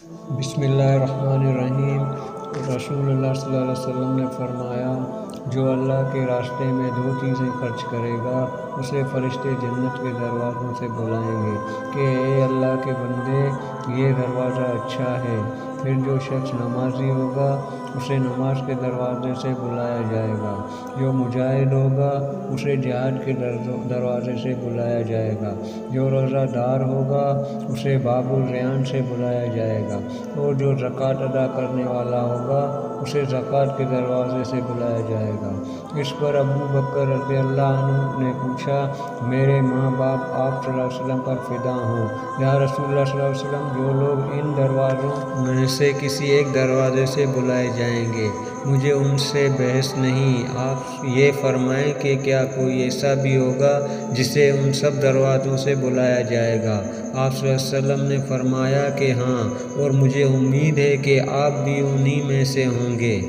بسم اللہ الرحمن الرحیم۔ رسول اللہ صلی اللہ علیہ وسلم نے فرمایا، جو اللہ کے راستے میں 2 چیزیں خرچ کرے گا اسے فرشتے جنت کے دروازوں سے بلائیں گے کہ اے اللہ کے بندے، یہ دروازہ اچھا ہے۔ پھر جو شخص نمازی ہوگا اسے نماز کے دروازے سے بلایا جائے گا، جو مجاہد ہوگا اسے جہاد کے دروازے سے بلایا جائے گا، جو روزہ دار ہوگا اسے باب الریان سے بلایا جائے گا، اور جو زکوٰۃ ادا کرنے والا ہوگا اسے زکوٰۃ کے دروازے سے بلایا جائے گا۔ اس پر ابو بکر رضی اللہ عنہ نے پوچھا، میرے ماں باپ آپ صلی اللہ علیہ وسلم پر فدا ہوں، یا رسول اللہ صلی اللہ علیہ وسلم، جو لوگ ان دروازوں میں سے کسی ایک دروازے سے بلائے جائیں گے مجھے ان سے بحث نہیں۔ آپ یہ فرمائیں کہ کیا کوئی ایسا بھی ہوگا جسے ان سب دروازوں سے بلایا جائے گا؟ آپ صلی اللہ علیہ وسلم نے فرمایا کہ ہاں، اور مجھے امید ہے کہ آپ بھی انہی میں سے ہوں گے۔